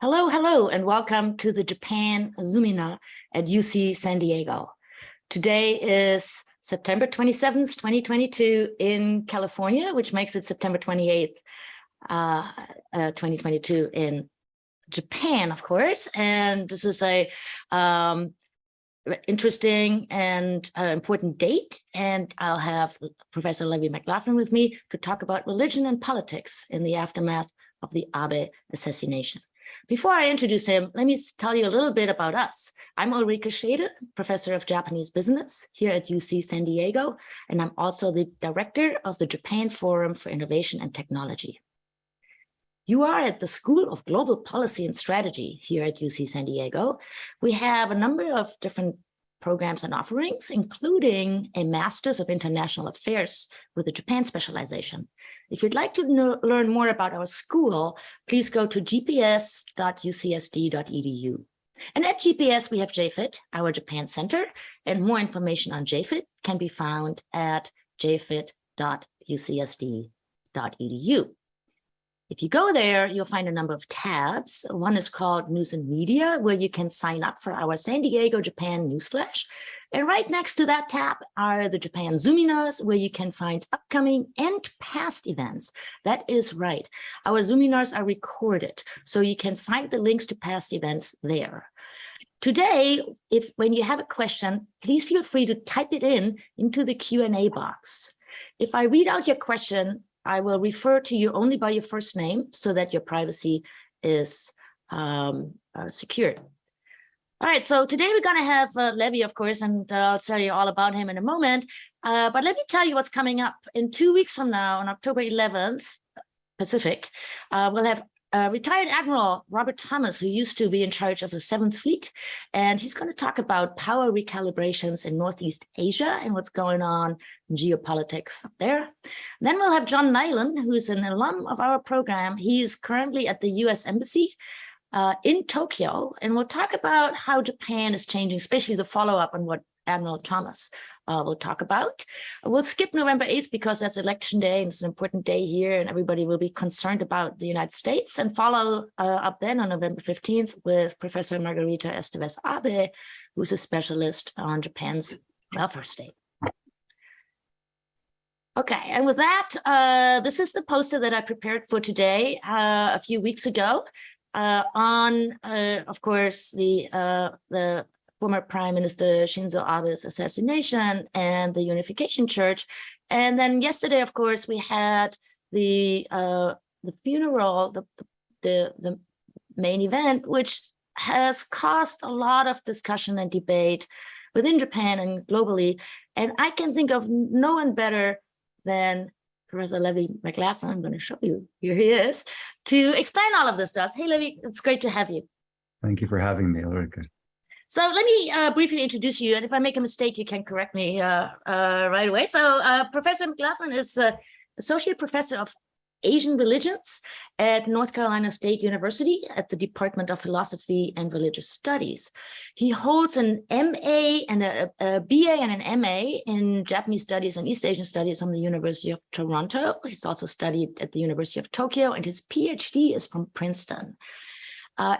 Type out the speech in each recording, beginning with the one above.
Hello, hello, and welcome to the Japan Zoomina at UC San Diego. Today is September 27th, 2022 in California, which makes it September 28th, 2022 in Japan, of course. And this is a interesting and important date. And I'll have Professor Levi McLaughlin with me to talk about religion and politics in the aftermath of the Abe assassination. Before I introduce him, let me tell you a little bit about us. I'm Ulrike Schede, Professor of Japanese Business here at UC San Diego, and I'm also the Director of the Japan Forum for Innovation and Technology. You are at the School of Global Policy and Strategy here at UC San Diego. We have a number of different programs and offerings, including a Master's of International Affairs with a Japan specialization. If you'd like to learn more about our school, please go to gps.ucsd.edu. And at GPS, we have JFIT, our Japan Center, and more information on JFIT can be found at jfit.ucsd.edu. If you go there, you'll find a number of tabs. One is called News and Media, where you can sign up for our San Diego, Japan newsflash. And right next to that tab are the Japan Zoominars, where you can find upcoming and past events. That is right. Our Zoominars are recorded, so you can find the links to past events there. Today, when you have a question, please feel free to type it into the Q&A box. If I read out your question, I will refer to you only by your first name so that your privacy is secured. All right, so today we're going to have Levi, of course, and I'll tell you all about him in a moment. But let me tell you what's coming up. In 2 weeks from now, on October 11th, Pacific, we'll have retired Admiral Robert Thomas, who used to be in charge of the 7th Fleet. And he's going to talk about power recalibrations in Northeast Asia and what's going on in geopolitics up there. Then we'll have John Nyland, who is an alum of our program. He is currently at the U.S. Embassy in Tokyo, and we'll talk about how Japan is changing, especially the follow-up on what Admiral Thomas will talk about. We'll skip November 8th because that's election day and it's an important day here and everybody will be concerned about the United States, and follow up then on November 15th with Professor Margarita Esteves Abe, who's a specialist on Japan's welfare state. Okay, and with that, this is the poster that I prepared for today a few weeks ago on, of course, the former Prime Minister Shinzo Abe's assassination and the Unification Church. And then yesterday, of course, we had the funeral, the main event, which has caused a lot of discussion and debate within Japan and globally. And I can think of no one better than Professor Levi McLaughlin. I'm going to show you, here he is, to explain all of this to us. Hey, Levi, it's great to have you. Thank you for having me, Ulrike. So let me briefly introduce you, and if I make a mistake, you can correct me right away. So Professor McLaughlin is Associate Professor of Asian Religions at North Carolina State University at the Department of Philosophy and Religious Studies. He holds an MA and a BA and an MA in Japanese Studies and East Asian Studies from the University of Toronto. He's also studied at the University of Tokyo, and his PhD is from Princeton.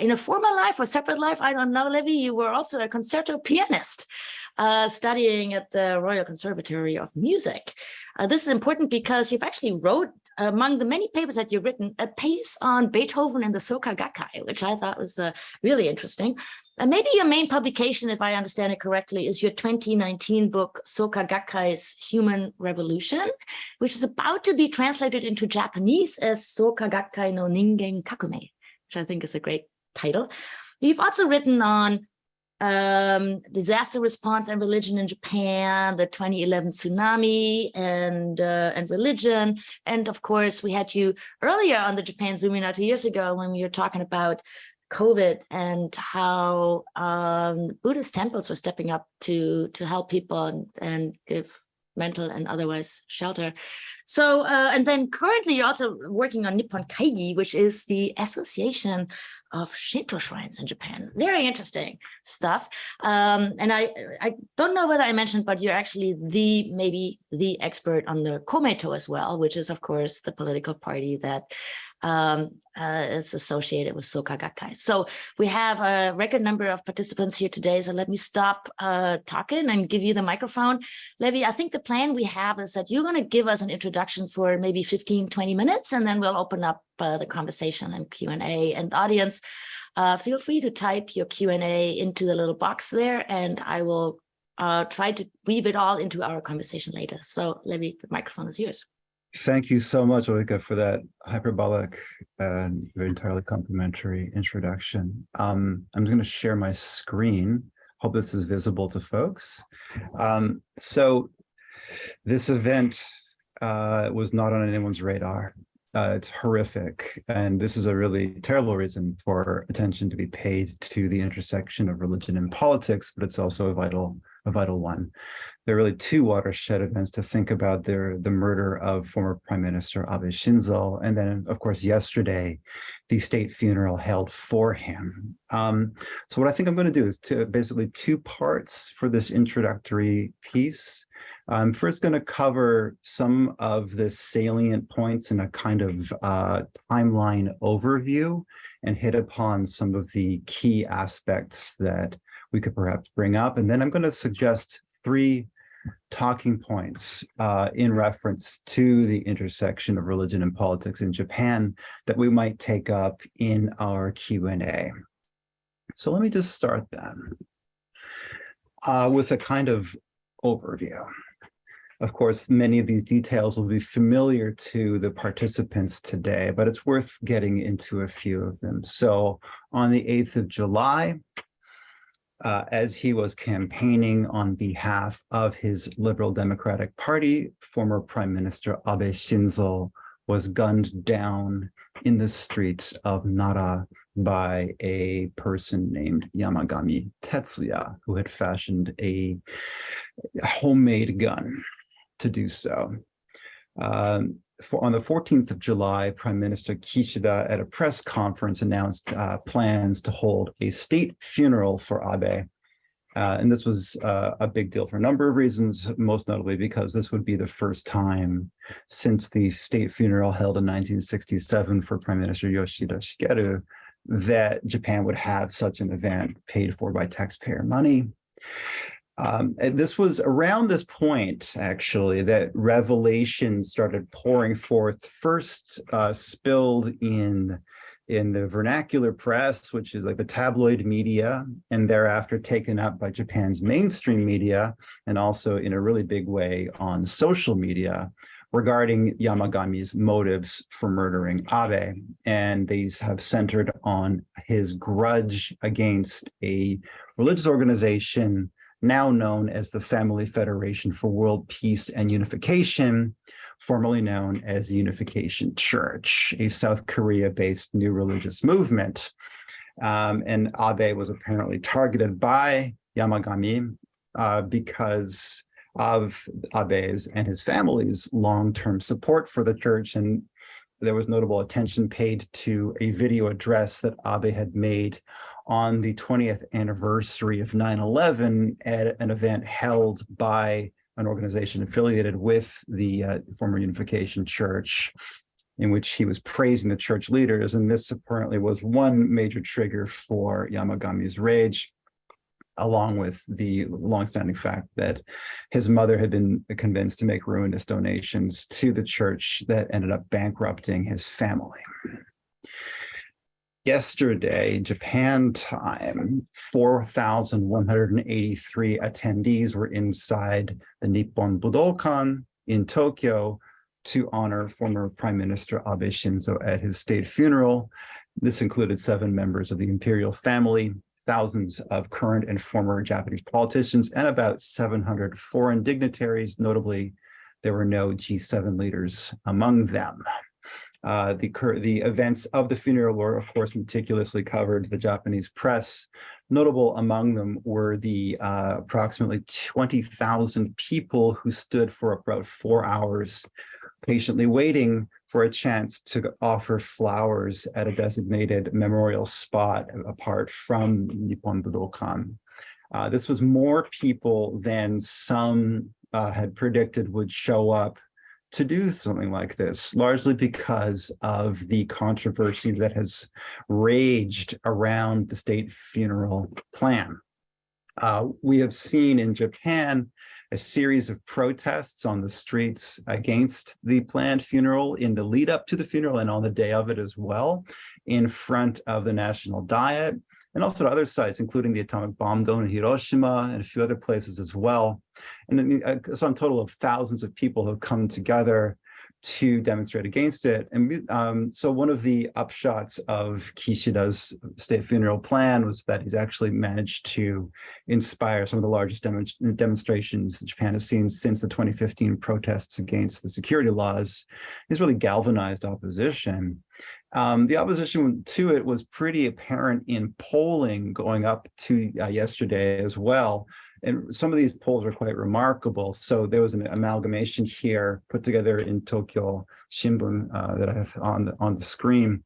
In a former life or separate life, I don't know, Levi, you were also a concerto pianist, studying at the Royal Conservatory of Music. This is important because you've actually wrote, among the many papers that you've written, a piece on Beethoven and the Soka Gakkai, which I thought was really interesting. Maybe your main publication, if I understand it correctly, is your 2019 book, Soka Gakkai's Human Revolution, which is about to be translated into Japanese as Soka Gakkai no Ningen Kakume, which I think is a great title. You've also written on disaster response and religion in Japan, the 2011 tsunami, and religion. And of course, we had you earlier on the Japan Zoomina 2 years ago when we were talking about COVID and how Buddhist temples were stepping up to help people and give mental and otherwise shelter. So, and then currently you're also working on Nippon Kaigi, which is the Association of Shinto Shrines in Japan. Very interesting stuff. And I don't know whether I mentioned, but you're actually maybe the expert on the Komeito as well, which is, of course, the political party that is associated with Soka Gakkai. So we have a record number of participants here today. So let me stop talking and give you the microphone. Levi, I think the plan we have is that you're going to give us an introduction for maybe 15, 20 minutes, and then we'll open up the conversation and Q&A. And audience, feel free to type your Q&A into the little box there, and I will try to weave it all into our conversation later. So Levi, the microphone is yours. Thank you so much, Ulrika, for that hyperbolic and entirely complimentary introduction. I'm going to share my screen. Hope this is visible to folks. So this event was not on anyone's radar. It's horrific, and this is a really terrible reason for attention to be paid to the intersection of religion and politics, but it's also a vital one. There are really two watershed events to think about. The murder of former Prime Minister Abe Shinzo, and then, of course, yesterday, the state funeral held for him. So what I think I'm going to do is basically two parts for this introductory piece. I'm first going to cover some of the salient points in a kind of timeline overview and hit upon some of the key aspects that we could perhaps bring up. And then I'm going to suggest three talking points in reference to the intersection of religion and politics in Japan that we might take up in our Q&A. So let me just start then with a kind of overview. Of course, many of these details will be familiar to the participants today, but it's worth getting into a few of them. So on the 8th of July, as he was campaigning on behalf of his Liberal Democratic Party, former Prime Minister Abe Shinzo was gunned down in the streets of Nara by a person named Yamagami Tetsuya, who had fashioned a homemade gun to do so. On the 14th of July, Prime Minister Kishida at a press conference announced plans to hold a state funeral for Abe. And this was a big deal for a number of reasons, most notably because this would be the first time since the state funeral held in 1967 for Prime Minister Yoshida Shigeru that Japan would have such an event paid for by taxpayer money. And this was around this point, actually, that revelations started pouring forth, first spilled in the vernacular press, which is like the tabloid media, and thereafter taken up by Japan's mainstream media, and also in a really big way on social media, regarding Yamagami's motives for murdering Abe. And these have centered on his grudge against a religious organization now known as the Family Federation for World Peace and Unification, formerly known as the Unification Church, a South Korea-based new religious movement. And Abe was apparently targeted by Yamagami because of Abe's and his family's long-term support for the church. And there was notable attention paid to a video address that Abe had made on the 20th anniversary of 9/11 at an event held by an organization affiliated with the former Unification Church, in which he was praising the church leaders. And this apparently was one major trigger for Yamagami's rage, along with the longstanding fact that his mother had been convinced to make ruinous donations to the church that ended up bankrupting his family. Yesterday, Japan time, 4,183 attendees were inside the Nippon Budokan in Tokyo to honor former Prime Minister Abe Shinzo at his state funeral. This included 7 members of the imperial family, thousands of current and former Japanese politicians, and about 700 foreign dignitaries. Notably, there were no G7 leaders among them. The events of the funeral were, of course, meticulously covered. The Japanese press, notable among them were the approximately 20,000 people who stood for about 4 hours patiently waiting for a chance to offer flowers at a designated memorial spot apart from Nippon Budokan. This was more people than some had predicted would show up to do something like this, largely because of the controversy that has raged around the state funeral plan. We have seen in Japan a series of protests on the streets against the planned funeral in the lead up to the funeral and on the day of it as well, in front of the National Diet, and also at other sites, including the atomic bomb dome in Hiroshima and a few other places as well. And then some total of thousands of people have come together to demonstrate against it. And so one of the upshots of Kishida's state funeral plan was that he's actually managed to inspire some of the largest demonstrations that Japan has seen since the 2015 protests against the security laws. He's really galvanized opposition. The opposition to it was pretty apparent in polling going up to yesterday as well. And some of these polls are quite remarkable. So there was an amalgamation here put together in Tokyo Shimbun that I have on the screen,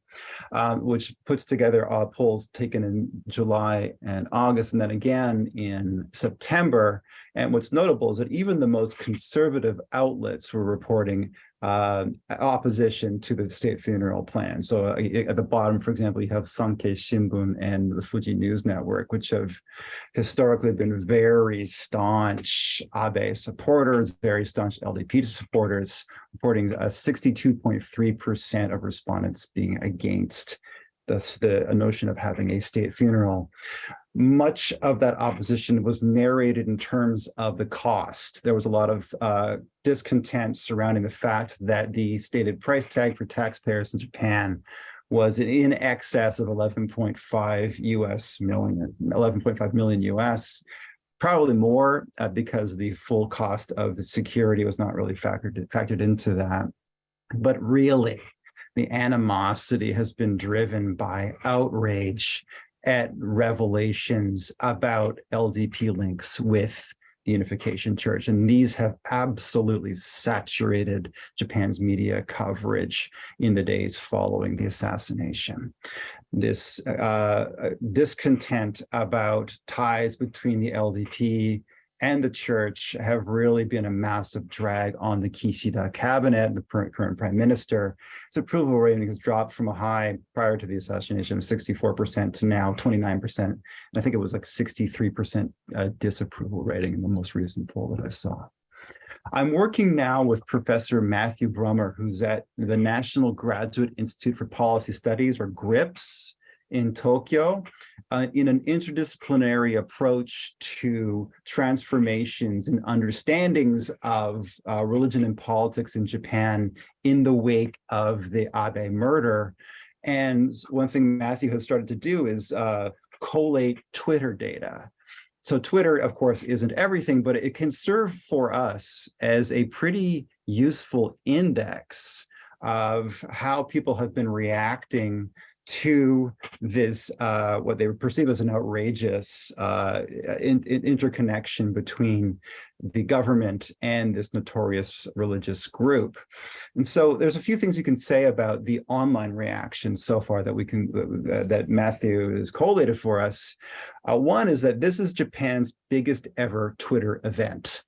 which puts together polls taken in July and August, and then again in September. And what's notable is that even the most conservative outlets were reporting opposition to the state funeral plan. So at the bottom, for example, you have Sankei Shimbun and the Fuji News Network, which have historically been very staunch Abe supporters, very staunch LDP supporters, reporting 62.3% of respondents being against the notion of having a state funeral. Much of that opposition was narrated in terms of the cost. There was a lot of discontent surrounding the fact that the stated price tag for taxpayers in Japan was in excess of 11.5 million US, probably more because the full cost of the security was not really factored into that. But really, the animosity has been driven by outrage at revelations about LDP links with the Unification Church. And these have absolutely saturated Japan's media coverage in the days following the assassination. This discontent about ties between the LDP and the church have really been a massive drag on the Kishida cabinet and the current prime minister. His approval rating has dropped from a high prior to the assassination of 64% to now 29%. And I think it was like 63% disapproval rating in the most recent poll that I saw. I'm working now with Professor Matthew Brummer, who's at the National Graduate Institute for Policy Studies, or GRIPS, in Tokyo, in an interdisciplinary approach to transformations and understandings of religion and politics in Japan in the wake of the Abe murder. And one thing Matthew has started to do is collate Twitter data. So Twitter, of course, isn't everything, but it can serve for us as a pretty useful index of how people have been reacting to this, what they perceive as an outrageous interconnection between the government and this notorious religious group. And so there's a few things you can say about the online reaction so far that that Matthew has collated for us. One is that this is Japan's biggest ever Twitter event.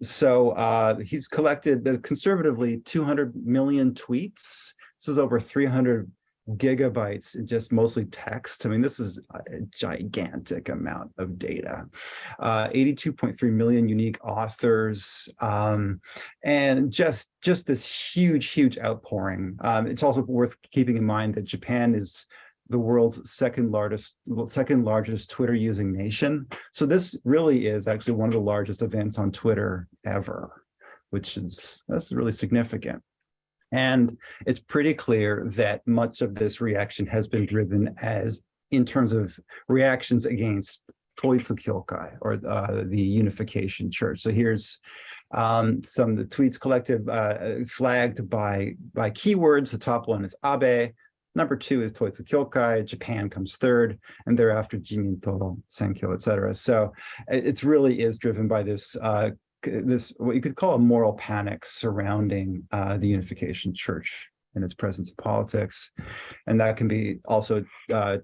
So he's collected conservatively 200 million tweets. This is over 300 gigabytes, just mostly text. I mean, this is a gigantic amount of data. 82.3 million unique authors, and just this huge outpouring. It's also worth keeping in mind that Japan is the world's second largest Twitter using nation. So this really is actually one of the largest events on Twitter ever, that's really significant. And it's pretty clear that much of this reaction has been driven in terms of reactions against Toitsu Kyokai, or the Unification Church. So here's some of the tweets collected, flagged by keywords. The top one is Abe. Number 2 is Toitsu Kyokai. Japan comes third, and thereafter Jiminto, Senkyo, etc. So it really is driven by this what you could call a moral panic surrounding the Unification Church and its presence in politics. And that can be also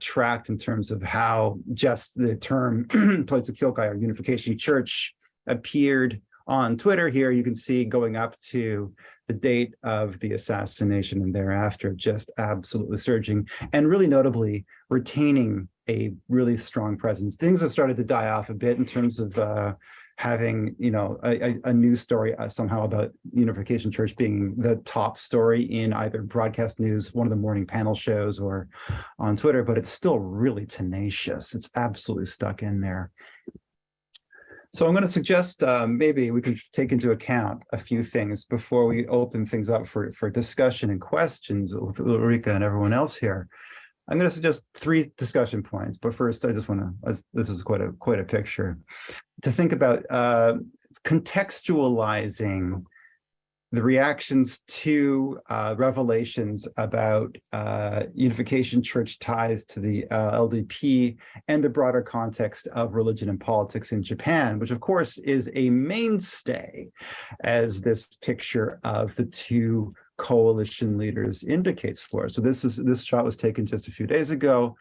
tracked in terms of how just the term Toitsu Kyokai, or Unification Church, appeared on Twitter here, you can see going up to the date of the assassination and thereafter, just absolutely surging, and really notably retaining a really strong presence. Things have started to die off a bit in terms of having, a news story somehow about Unification Church being the top story in either broadcast news, one of the morning panel shows, or on Twitter, but it's still really tenacious. It's absolutely stuck in there. So I'm going to suggest maybe we can take into account a few things before we open things up for discussion and questions with Ulrika and everyone else here. I'm going to suggest 3 discussion points, but first I just want to, this is quite a picture, to think about contextualizing the reactions to revelations about Unification Church ties to the LDP and the broader context of religion and politics in Japan, which of course is a mainstay, as this picture of the 2 coalition leaders indicates for us. So this shot was taken just a few days ago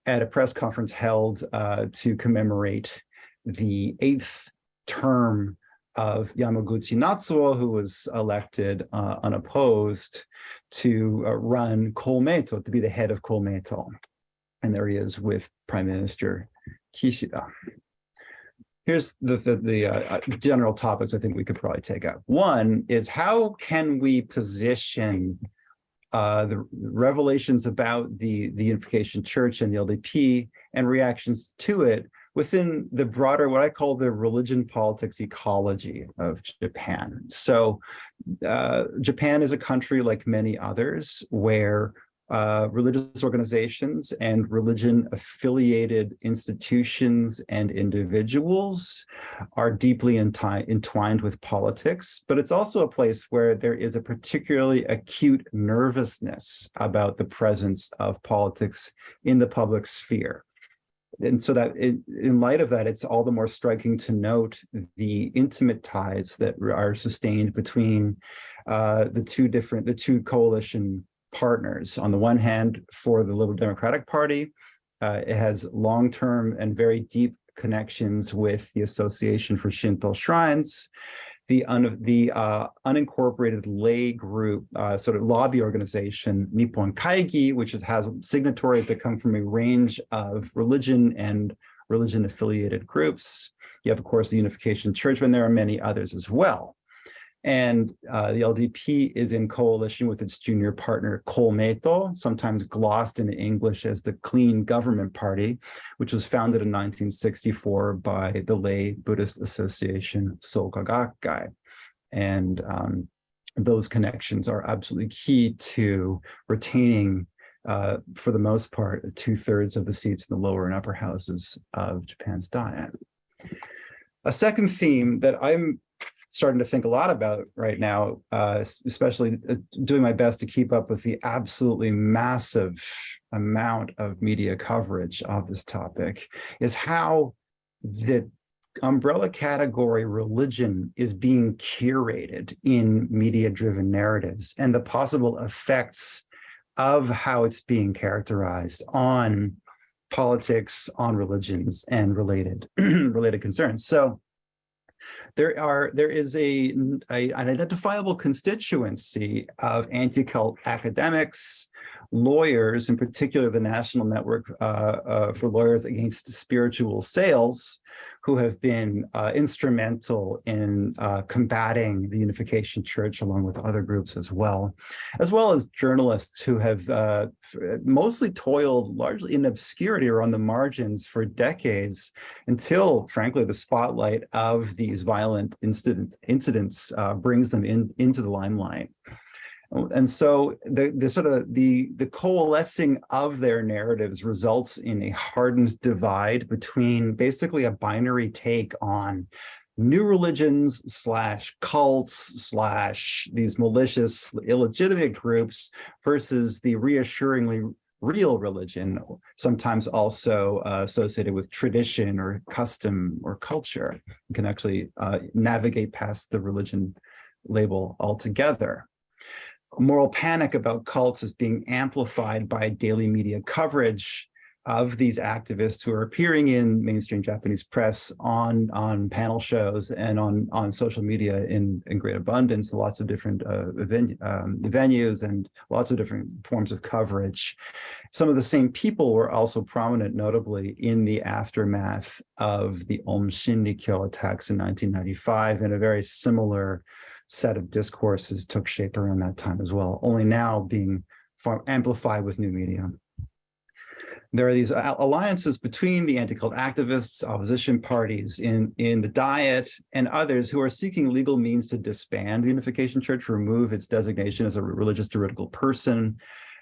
at a press conference held to commemorate the 8th term of Yamaguchi Natsuo, who was elected unopposed to run Komeito, to be the head of Komeito. And there he is with Prime Minister Kishida. Here's the general topics I think we could probably take out. One is, how can we position the revelations about the Unification Church and the LDP and reactions to it within the broader, what I call the religion politics ecology of Japan. So Japan is a country like many others where religious organizations and religion-affiliated institutions and individuals are deeply entwined with politics, but it's also a place where there is a particularly acute nervousness about the presence of politics in the public sphere. And so that in light of that, it's all the more striking to note the intimate ties that are sustained between the two coalition partners. On the one hand, for the Liberal Democratic Party, it has long-term and very deep connections with the Association for Shinto Shrines, the unincorporated lay group, sort of lobby organization, Nippon Kaigi, which has signatories that come from a range of religion and religion-affiliated groups. You have, of course, the Unification Church, and there are many others as well. And the LDP is in coalition with its junior partner, Komeito, sometimes glossed in English as the Clean Government Party, which was founded in 1964 by the lay Buddhist association Soka Gakkai. And those connections are absolutely key to retaining, for the most part, 2/3 of the seats in the lower and upper houses of Japan's Diet. A second theme that I'm starting to think a lot about right now, especially doing my best to keep up with the absolutely massive amount of media coverage of this topic, is how the umbrella category religion is being curated in media-driven narratives, and the possible effects of how it's being characterized on politics, on religions, and related concerns. So there is an identifiable constituency of anti-cult academics, lawyers, in particular the National Network for Lawyers Against Spiritual Sales, who have been instrumental in combating the Unification Church along with other groups as well as journalists who have mostly toiled largely in obscurity or on the margins for decades until, frankly, the spotlight of these violent incidents brings them into the limelight. And so the coalescing of their narratives results in a hardened divide between basically a binary take on new religions / cults / these malicious, illegitimate groups versus the reassuringly real religion, sometimes also associated with tradition or custom or culture. You can actually navigate past the religion label altogether. Moral panic about cults is being amplified by daily media coverage of these activists who are appearing in mainstream Japanese press on panel shows and on social media in great abundance, lots of different venues and lots of different forms of coverage. Some of the same people were also prominent, notably in the aftermath of the Aum Shinrikyo attacks in 1995, and a very similar set of discourses took shape around that time as well, only now being far amplified with new media. There are these alliances between the anti-cult activists, opposition parties in the Diet, and others who are seeking legal means to disband the Unification Church, remove its designation as a religious juridical person,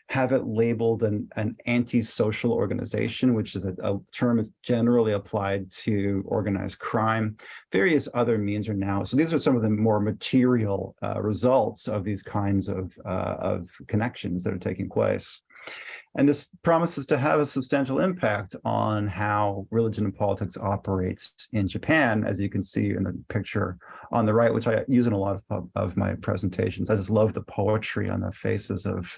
have it labeled an anti-social organization, which is a term that's generally applied to organized crime. Various other means are now. So these are some of the more material results of these kinds of connections that are taking place. And this promises to have a substantial impact on how religion and politics operates in Japan, as you can see in the picture on the right, which I use in a lot of my presentations. I just love the poetry on the faces of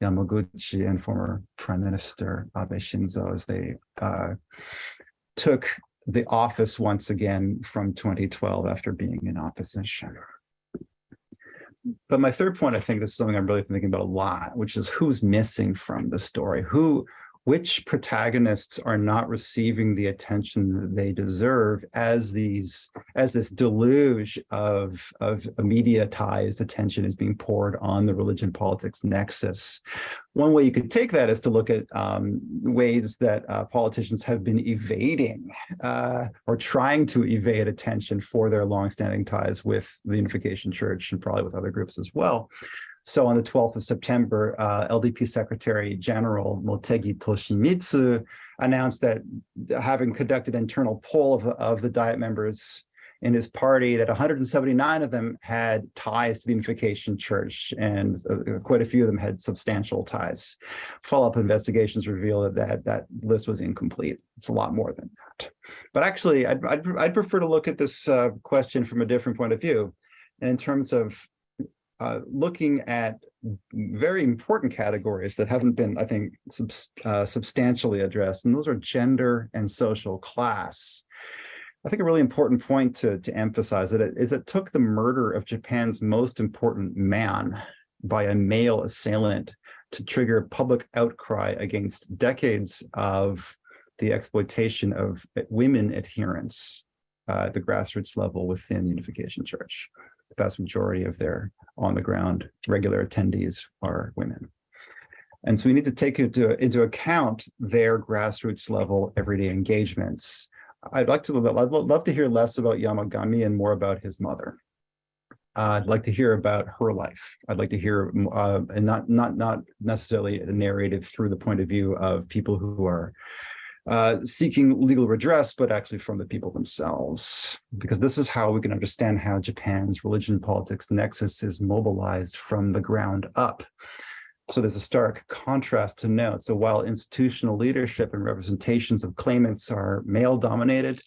Yamaguchi and former Prime Minister Abe Shinzo as they took the office once again from 2012 after being in opposition. But my third point, I think this is something I'm really thinking about a lot, which is who's missing from the story, which protagonists are not receiving the attention that they deserve as this deluge of mediatized attention is being poured on the religion politics nexus. One way you could take that is to look at ways that politicians have been evading or trying to evade attention for their longstanding ties with the Unification Church and probably with other groups as well. So on the 12th of September, LDP Secretary General Motegi Toshimitsu announced that, having conducted an internal poll of the Diet members in his party, that 179 of them had ties to the Unification Church, and quite a few of them had substantial ties. Follow-up investigations revealed that list was incomplete. It's a lot more than that. But actually, I'd prefer to look at this question from a different point of view, and in terms of looking at very important categories that haven't been, I think, substantially addressed, and those are gender and social class. I think a really important point to emphasize is it took the murder of Japan's most important man by a male assailant to trigger public outcry against decades of the exploitation of women adherents at the grassroots level within the Unification Church. The vast majority of their on-the-ground regular attendees are women. And so we need to take into account their grassroots level everyday engagements. I'd love to hear less about Yamagami and more about his mother. I'd like to hear about her life. I'd like to hear, and not necessarily a narrative through the point of view of people who are seeking legal redress, but actually from the people themselves, because this is how we can understand how Japan's religion politics nexus is mobilized from the ground up. So there's a stark contrast to note. So while institutional leadership and representations of claimants are male-dominated,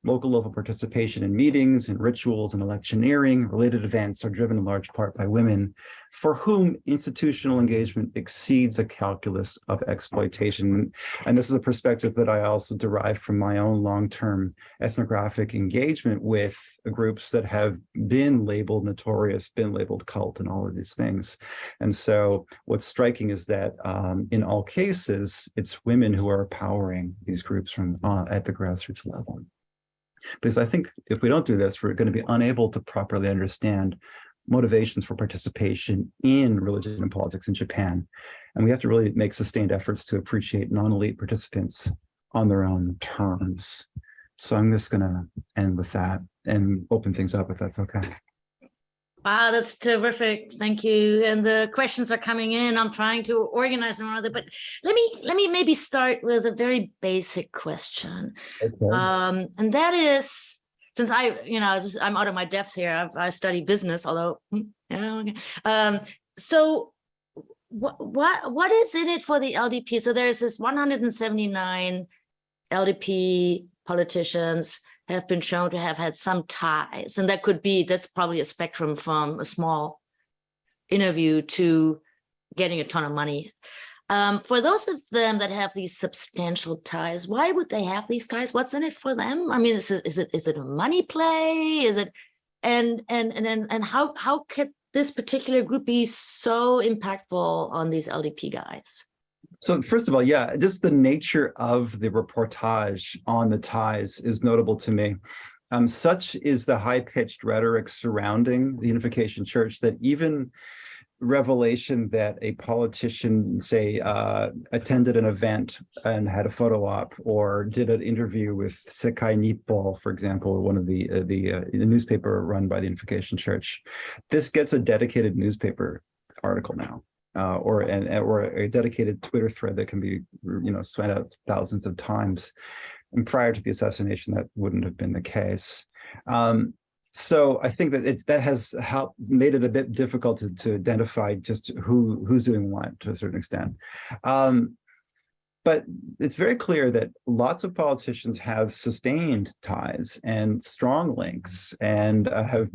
local level participation in meetings and rituals and electioneering related events are driven in large part by women, for whom institutional engagement exceeds a calculus of exploitation. And this is a perspective that I also derive from my own long-term ethnographic engagement with groups that have been labeled notorious, been labeled cult, and all of these things. And so what's striking is that in all cases, it's women who are powering these groups from at the grassroots level. Because I think if we don't do this, we're going to be unable to properly understand motivations for participation in religion and politics in Japan. And we have to really make sustained efforts to appreciate non-elite participants on their own terms. So I'm just going to end with that and open things up if that's okay. Wow, that's terrific. Thank you. And the questions are coming in. I'm trying to organize them rather, but let me maybe start with a very basic question. Okay. And that is, since I'm out of my depth here, I study business, although, okay. So what is in it for the LDP? So there's this 179 LDP politicians have been shown to have had some ties. And that's probably a spectrum from a small interview to getting a ton of money. For those of them that have these substantial ties, why would they have these ties? What's in it for them? I mean, is it a money play? Is it and how could this particular group be so impactful on these LDP guys? So first of all, yeah, just the nature of the reportage on the ties is notable to me. Such is the high-pitched rhetoric surrounding the Unification Church that even revelation that a politician, say, attended an event and had a photo op, or did an interview with Sekai Nippo, for example, one of the newspaper run by the Unification Church. This gets a dedicated newspaper article now, or a dedicated Twitter thread that can be, sent out thousands of times. And prior to the assassination, that wouldn't have been the case. So I think that that has made it a bit difficult to identify just who's doing what to a certain extent. But it's very clear that lots of politicians have sustained ties and strong links, and have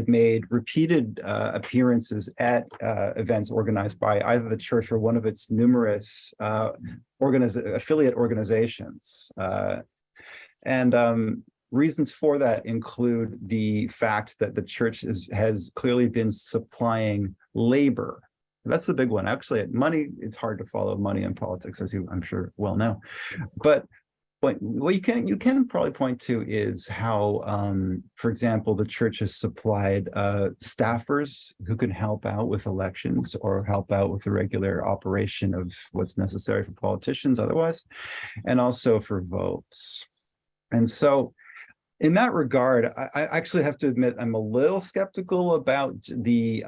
made repeated appearances at events organized by either the church or one of its numerous affiliate organizations. Reasons for that include the fact that the church has clearly been supplying labor. That's the big one. Actually, money, it's hard to follow money in politics, as you, I'm sure, well know. But what you can probably point to is how, for example, the church has supplied staffers who can help out with elections or help out with the regular operation of what's necessary for politicians otherwise, and also for votes. And so, in that regard, I actually have to admit I'm a little skeptical about the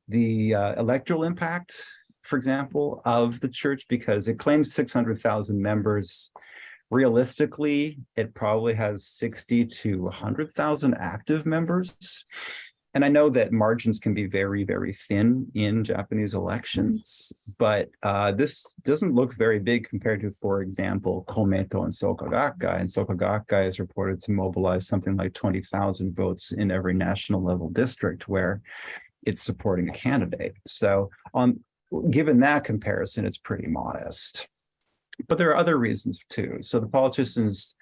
electoral impact, for example, of the church, because it claims 600,000 members. Realistically, it probably has 60 to 100,000 active members. And I know that margins can be very, very thin in Japanese elections, but this doesn't look very big compared to, for example, Komeito and Soka Gakkai. And Soka Gakkai is reported to mobilize something like 20,000 votes in every national level district where it's supporting a candidate. So given that comparison, it's pretty modest. But there are other reasons too. So the politicians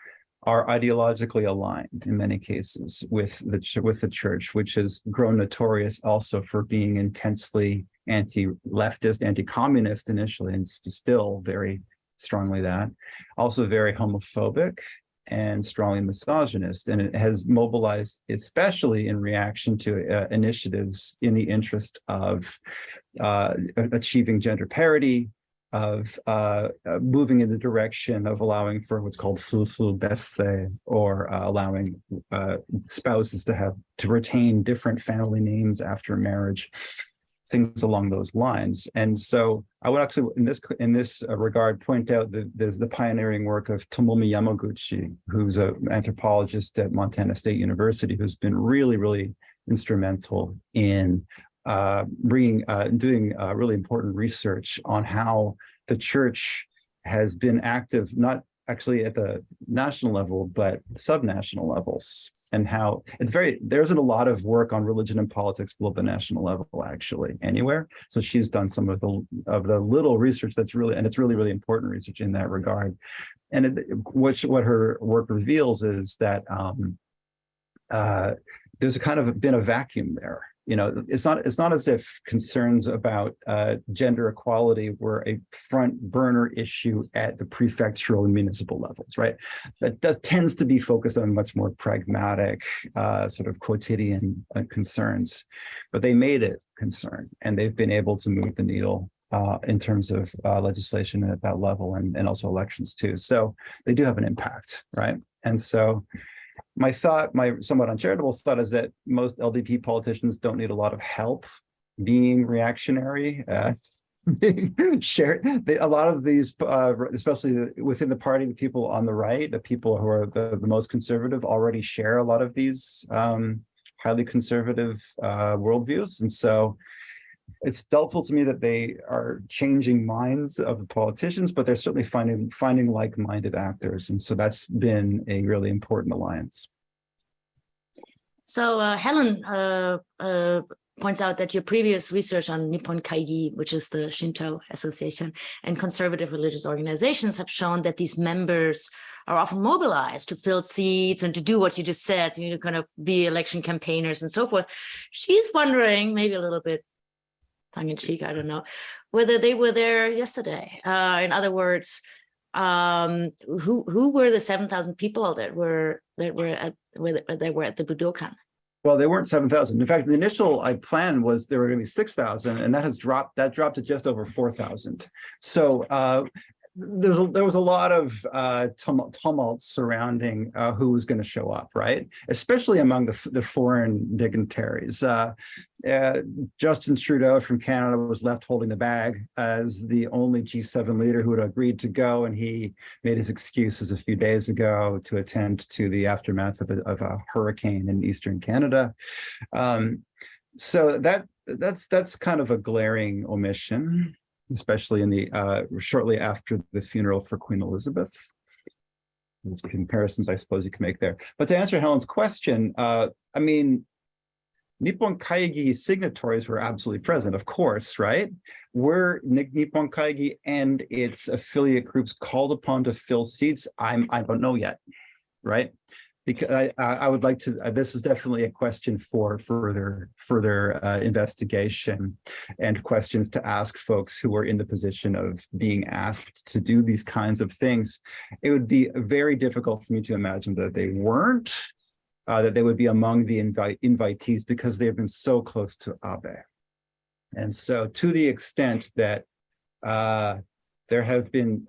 are ideologically aligned in many cases with the church, which has grown notorious also for being intensely anti-leftist, anti-communist initially, and still very strongly that. Also very homophobic and strongly misogynist, and it has mobilized, especially in reaction to initiatives in the interest of achieving gender parity, of moving in the direction of allowing for what's called fufu besse, or allowing spouses to retain different family names after marriage, things along those lines. And so I would actually, in this regard, point out there's the pioneering work of Tomomi Yamaguchi, who's an anthropologist at Montana State University, who's been really, really instrumental in doing really important research on how the church has been active, not actually at the national level, but subnational levels, and how there isn't a lot of work on religion and politics below the national level actually anywhere. So she's done some of the little research that's really, and it's really, really important research in that regard. And what her work reveals is that there's been a vacuum there. It's not as if concerns about gender equality were a front burner issue at the prefectural and municipal levels, right? That tends to be focused on much more pragmatic, sort of quotidian concerns, but they made it concern, and they've been able to move the needle in terms of legislation at that level, and also elections too. So they do have an impact, right? And so my somewhat uncharitable thought is that most LDP politicians don't need a lot of help being reactionary. A lot of these, especially within the party, the people on the right, the people who are the most conservative, already share a lot of these highly conservative worldviews. And so it's doubtful to me that they are changing minds of the politicians, but they're certainly finding like-minded actors. And so that's been a really important alliance. So Helen, points out that your previous research on Nippon Kaigi, which is the Shinto association, and conservative religious organizations have shown that these members are often mobilized to fill seats and to do what you just said, you know, kind of be election campaigners and so forth. She's wondering, maybe a little bit tongue-in-cheek, I don't know, whether they were there yesterday. In other words, who were the 7,000 people that were at the Budokan? Well, they weren't 7,000. In fact, the initial plan was there were going to be 6,000, and that dropped to just over 4,000. So there was a lot of tumult surrounding who was going to show up, right? Especially among the foreign dignitaries. Justin Trudeau from Canada was left holding the bag as the only G7 leader who had agreed to go, and he made his excuses a few days ago to attend to the aftermath of a hurricane in eastern Canada. So that's kind of a glaring omission, especially in the shortly after the funeral for Queen Elizabeth. There's comparisons I suppose you can make there. But to answer Helen's question, I mean, Nippon Kaigi signatories were absolutely present, of course, right? Were Nippon Kaigi and its affiliate groups called upon to fill seats? I don't know yet, right? Because I would like to, this is definitely a question for further investigation and questions to ask folks who are in the position of being asked to do these kinds of things. It would be very difficult for me to imagine that they weren't, that they would be among the invitees because they've been so close to Abe. And so to the extent that there have been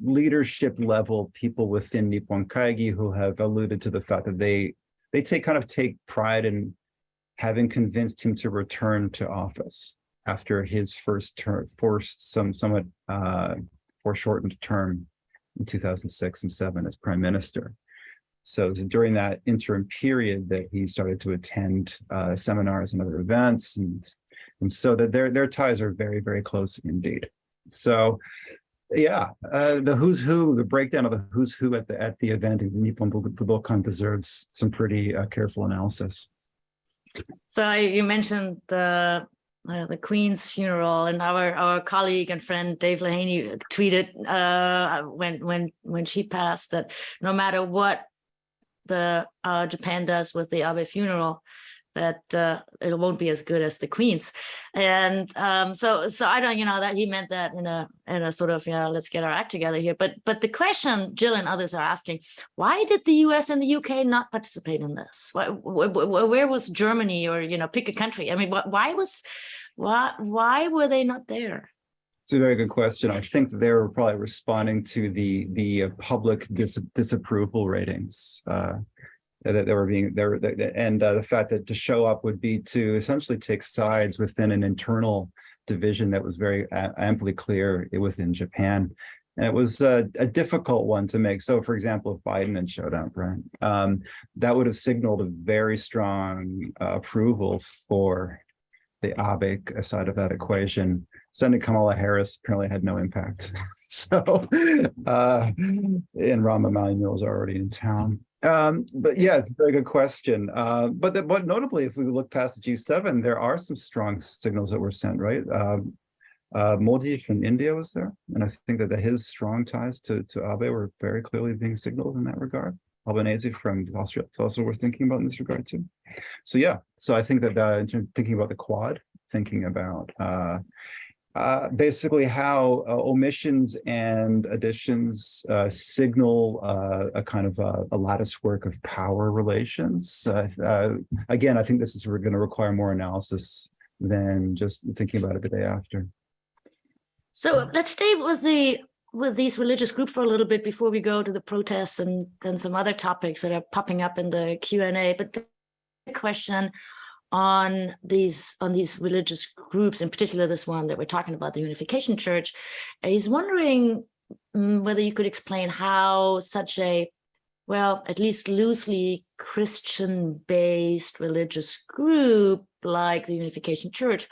leadership level people within Nippon Kaigi who have alluded to the fact that they take pride in having convinced him to return to office after his somewhat foreshortened term in 2006 and 2007 as prime minister. So during that interim period that he started to attend seminars and other events, and so that their ties are very, very close indeed. So yeah, the who's who, the breakdown of the who's who at the event in Nippon Budokan deserves some pretty careful analysis. So you mentioned the Queen's funeral, and our colleague and friend Dave Lahaney tweeted when she passed that no matter what the Japan does with the Abe funeral, that it won't be as good as the Queen's. And so I don't, that he meant that in a sort of, let's get our act together here. But the question Jill and others are asking, why did the US and the UK not participate in this? Where was Germany, or pick a country? I mean, why were they not there? It's a very good question. I think that they were probably responding to the public disapproval ratings that they were being there, and the fact that to show up would be to essentially take sides within an internal division that was very amply clear within Japan. And it was a difficult one to make. So, for example, if Biden had showed up, right, that would have signaled a very strong approval for the Abe side of that equation. Sending Kamala Harris apparently had no impact. So, and Rahm Emanuel is already in town. But yeah, it's a very good question. But notably, if we look past the G7, there are some strong signals that were sent, right? Modi from India was there, and I think that his strong ties to Abe were very clearly being signaled in that regard. Albanese from Austria is also worth thinking about in this regard too. So yeah, so I think that in terms of thinking about the Quad, thinking about basically how omissions and additions signal a kind of a lattice work of power relations. Again, I think this is going to require more analysis than just thinking about it the day after. So let's stay with these religious groups for a little bit before we go to the protests and then some other topics that are popping up in the Q&A. But the question on these religious groups, in particular this one that we're talking about, the Unification Church, he's wondering whether you could explain how such a, well, at least loosely Christian-based religious group like the Unification Church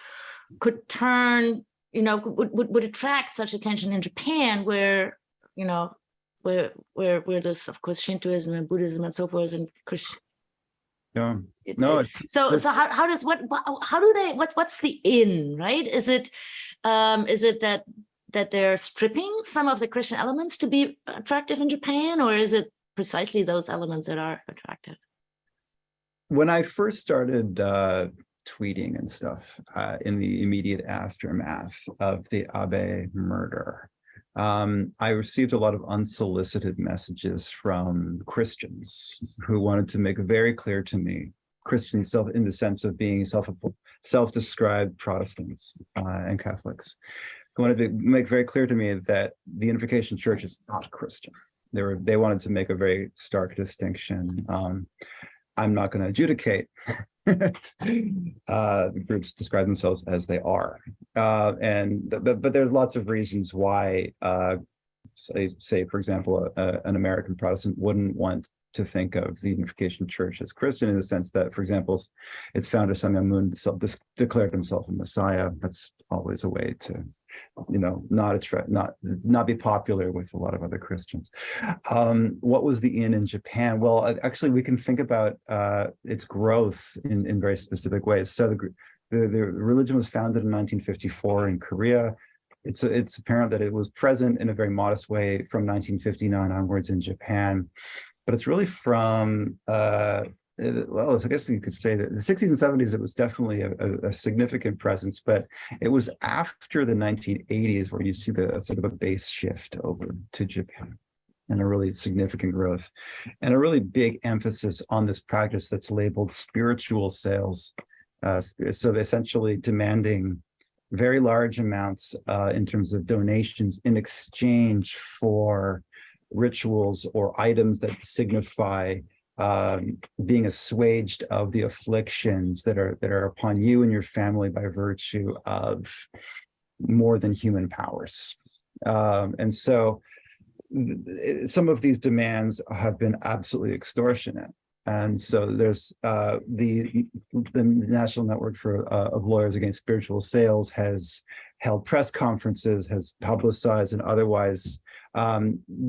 could turn, would attract such attention in Japan, where there's of course Shintoism and Buddhism and so forth, and Yeah. It's No, like- so how does how do they what's the in, right? Is it that they're stripping some of the Christian elements to be attractive in Japan, or is it precisely those elements that are attractive? when I first started tweeting and stuff in the immediate aftermath of the Abe murder, I received a lot of unsolicited messages from Christians who wanted to make very clear to me, Christians in the sense of being self-described Protestants and Catholics, who wanted to make very clear to me that the Unification Church is not Christian. They wanted to make a very stark distinction. I'm not going to adjudicate. The groups describe themselves as they are, but there's lots of reasons why, say for example, an American Protestant wouldn't want to think of the Unification Church as Christian, in the sense that, for example, its founder Sun Myung Moon declared himself a Messiah. That's always a way to, not be popular with a lot of other Christians. What was the in Japan? Well, actually, we can think about its growth in very specific ways. So the religion was founded in 1954 in Korea. It's apparent that it was present in a very modest way from 1959 onwards in Japan. But it's really from, well, I guess you could say that the 60s and 70s, it was definitely a significant presence, but it was after the 1980s where you see the sort of a base shift over to Japan and a really significant growth and a really big emphasis on this practice that's labeled spiritual sales. So essentially demanding very large amounts in terms of donations in exchange for rituals or items that signify being assuaged of the afflictions that are upon you and your family by virtue of more than human powers. And so some of these demands have been absolutely extortionate. And so there's the National Network of Lawyers Against Spiritual Sales has held press conferences, has publicized and otherwise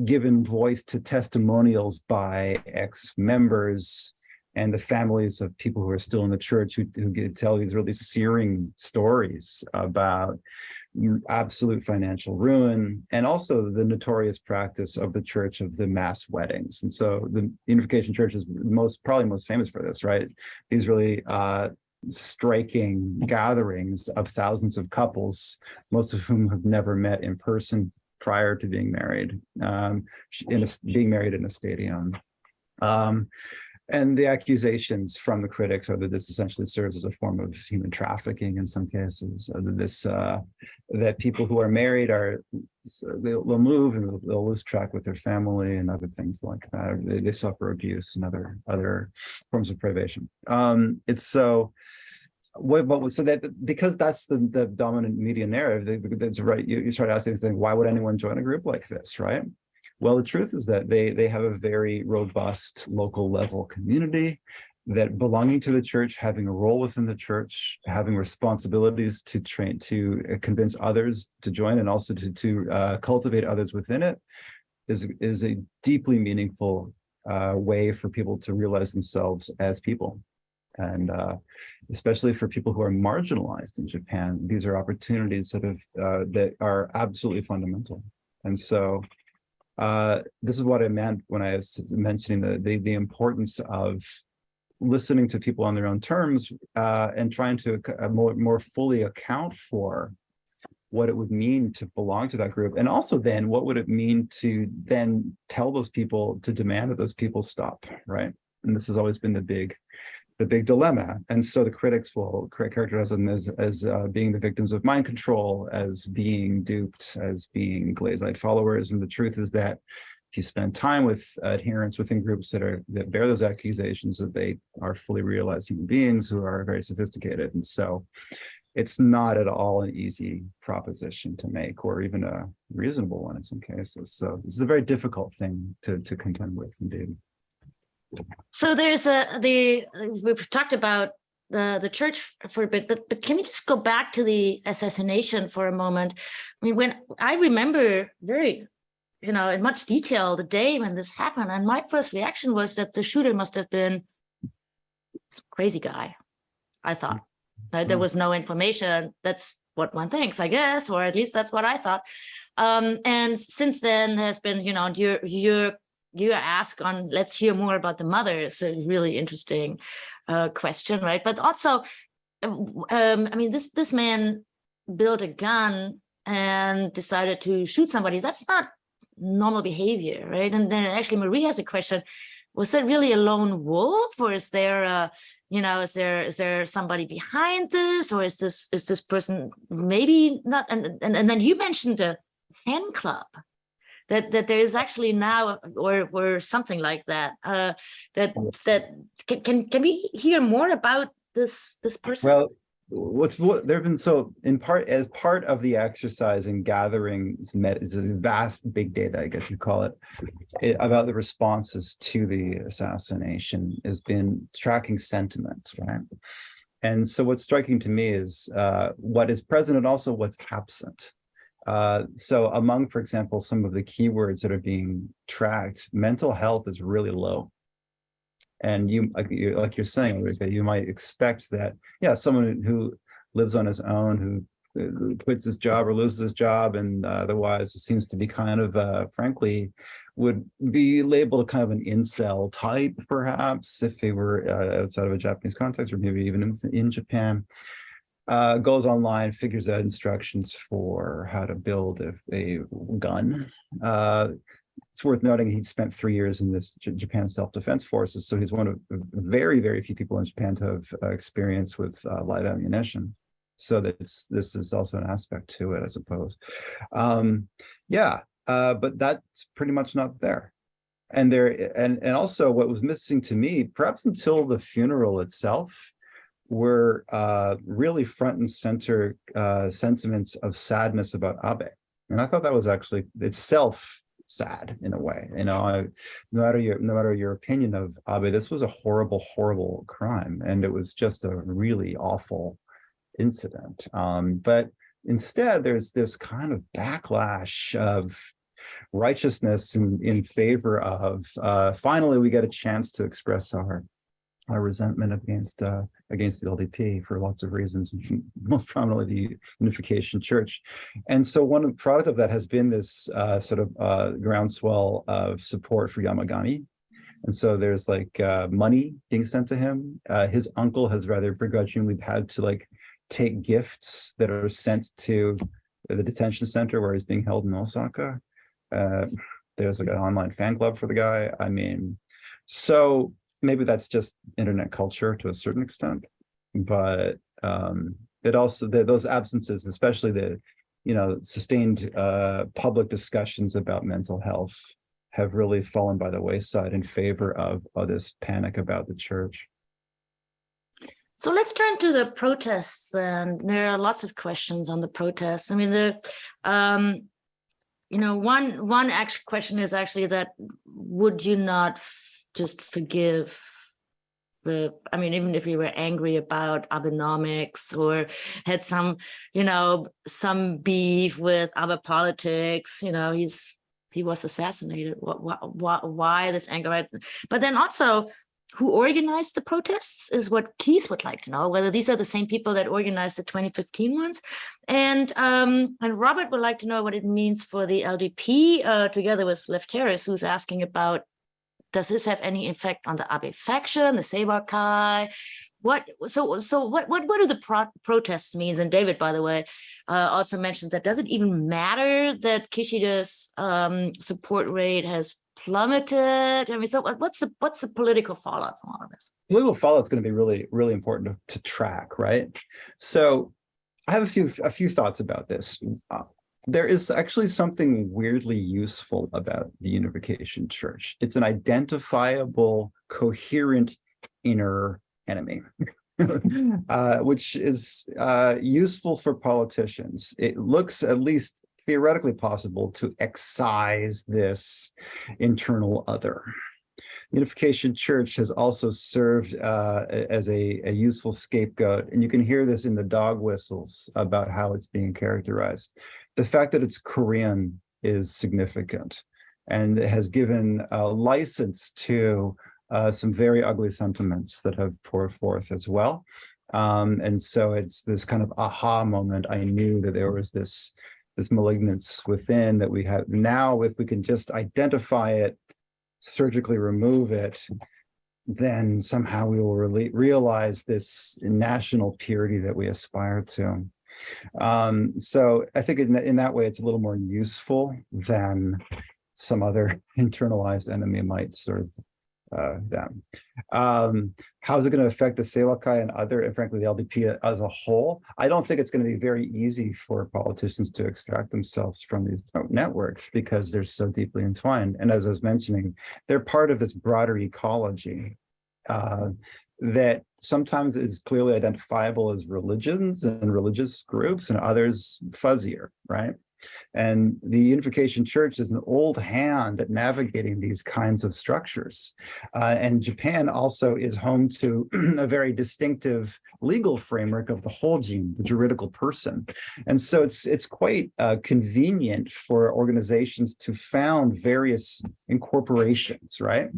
given voice to testimonials by ex-members and the families of people who are still in the church who tell these really searing stories about absolute financial ruin, and also the notorious practice of the church of the mass weddings. And so the Unification Church is probably most famous for this, right? These really striking gatherings of thousands of couples, most of whom have never met in person prior to being married, being married in a stadium. And the accusations from the critics are that this essentially serves as a form of human trafficking in some cases, that people who are married they'll move and they'll lose track with their family and other things like that. They suffer abuse and other forms of privation. It's so. So that because that's the dominant media narrative, that's right. You start asking, why would anyone join a group like this, right? Well, the truth is that they have a very robust local level community, that belonging to the church, having a role within the church, having responsibilities to convince others to join, and also to cultivate others within it, is a deeply meaningful way for people to realize themselves as people. And especially for people who are marginalized in Japan, these are opportunities that are absolutely fundamental. And so this is what I meant when I was mentioning the importance of listening to people on their own terms and trying to more fully account for what it would mean to belong to that group. And also then what would it mean to then tell those people, to demand that those people stop, right? And this has always been the big dilemma. And so the critics will characterize them as being the victims of mind control, as being duped, as being glazed-eyed followers. And the truth is that if you spend time with adherents within groups that bear those accusations, that they are fully realized human beings who are very sophisticated. And so it's not at all an easy proposition to make, or even a reasonable one in some cases. So this is a very difficult thing to contend with, indeed. So there's we've talked about the church for a bit, but can we just go back to the assassination for a moment? I mean, when I remember very, in much detail the day when this happened, and my first reaction was that the shooter must have been crazy guy, I thought. There was no information. That's what one thinks, I guess, or at least that's what I thought. And since then, there's been, you ask on, let's hear more about the mother. It's a really interesting question, right? But also, I mean, this man built a gun and decided to shoot somebody. That's not normal behavior, right? And then actually Marie has a question. Was it really a lone wolf, or is there is there somebody behind this, or is this person maybe not? And then you mentioned a fan club that there is actually now, or something like that. Can we hear more about this person? Well, what there have been, so in part, as part of the exercise in gathering is a vast big data, I guess you call it, about the responses to the assassination, has been tracking sentiments, right? And so what's striking to me is what is present and also what's absent. So among, for example, some of the keywords that are being tracked, mental health is really low. And like you're saying, Ulrike, you might expect that, yeah, someone who lives on his own, who quits his job or loses his job, and otherwise seems to be kind of, frankly, would be labeled kind of an incel type, perhaps, if they were outside of a Japanese context, or maybe even in Japan. Goes online, figures out instructions for how to build a gun. It's worth noting he spent 3 years in this Japan Self-Defense Forces, so he's one of very, very few people in Japan to have experience with live ammunition. So this is also an aspect to it, I suppose. But that's pretty much not there. And also what was missing to me, perhaps until the funeral itself, were really front and center sentiments of sadness about Abe. And I thought that was actually itself sad in a way. No matter your opinion of Abe, this was a horrible, horrible crime, and it was just a really awful incident. But instead, there's this kind of backlash of righteousness in favor of finally we get a chance to express our resentment against the LDP for lots of reasons, most prominently the Unification Church. And so one product of that has been this sort of groundswell of support for Yamagami. And so there's like money being sent to him. His uncle has rather begrudgingly had to like take gifts that are sent to the detention center where he's being held in Osaka. There's like an online fan club for the guy. I mean, so maybe that's just internet culture to a certain extent, but it also, those absences, especially the sustained public discussions about mental health, have really fallen by the wayside in favor of this panic about the church. So let's turn to the protests, and there are lots of questions on the protests. I mean, one actual question is actually that would you not just forgive even if you were angry about Abenomics or had some beef with Abe politics, he was assassinated. Why this anger? Right? But then also, who organized the protests is what Keith would like to know, whether these are the same people that organized the 2015 ones. And Robert would like to know what it means for the LDP, together with Lefteris, who's asking about, does this have any effect on the Abe faction, the Seibakai? What do the protests mean? And David, by the way, also mentioned that does it even matter that Kishida's support rate has plummeted? I mean, so what's the political fallout from all of this? Political fallout is going to be really, really important to track, right? So I have a few thoughts about this. There is actually something weirdly useful about the Unification Church. It's an identifiable, coherent inner enemy, which is useful for politicians. It looks at least theoretically possible to excise this internal other. Unification Church has also served as a useful scapegoat, and you can hear this in the dog whistles about how it's being characterized. The fact that it's Korean is significant, and it has given a license to some very ugly sentiments that have poured forth as well. And so it's this kind of aha moment. I knew that there was this malignance within that we have now. If we can just identify it, surgically remove it, then somehow we will realize this national purity that we aspire to. So I think in that way, it's a little more useful than some other internalized enemy might serve them. How's it going to affect the Selakai and other, and frankly, the LDP as a whole? I don't think it's going to be very easy for politicians to extract themselves from these networks because they're so deeply entwined. And as I was mentioning, they're part of this broader ecology that sometimes is clearly identifiable as religions and religious groups, and others fuzzier, right? And the Unification Church is an old hand at navigating these kinds of structures. And Japan also is home to a very distinctive legal framework of the whole gene, the juridical person. And so it's quite convenient for organizations to found various incorporations, right?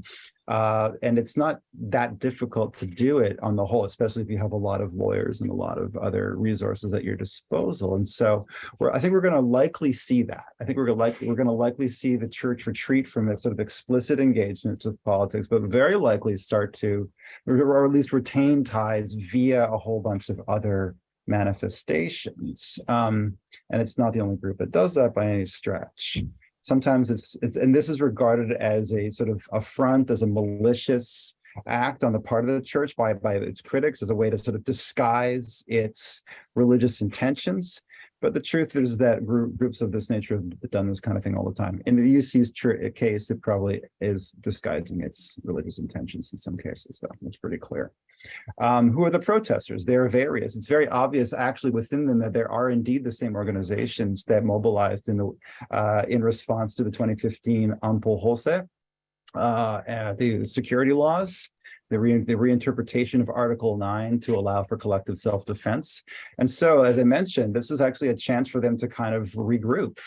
And it's not that difficult to do it on the whole, especially if you have a lot of lawyers and a lot of other resources at your disposal. And so I think we're going to likely see that. I think we're going to likely see the church retreat from its sort of explicit engagement with politics, but very likely start to, or at least retain ties via a whole bunch of other manifestations. And it's not the only group that does that by any stretch. Sometimes it's and this is regarded as a sort of affront, as a malicious act on the part of the church by its critics, as a way to sort of disguise its religious intentions. But the truth is that groups of this nature have done this kind of thing all the time. In the UC's case, it probably is disguising its religious intentions in some cases, though. It's pretty clear. Who are the protesters? They are various. It's very obvious, actually, within them that there are indeed the same organizations that mobilized in response to the 2015 Anpo Hose, the security laws, the reinterpretation of Article 9 to allow for collective self-defense. And so, as I mentioned, this is actually a chance for them to kind of regroup.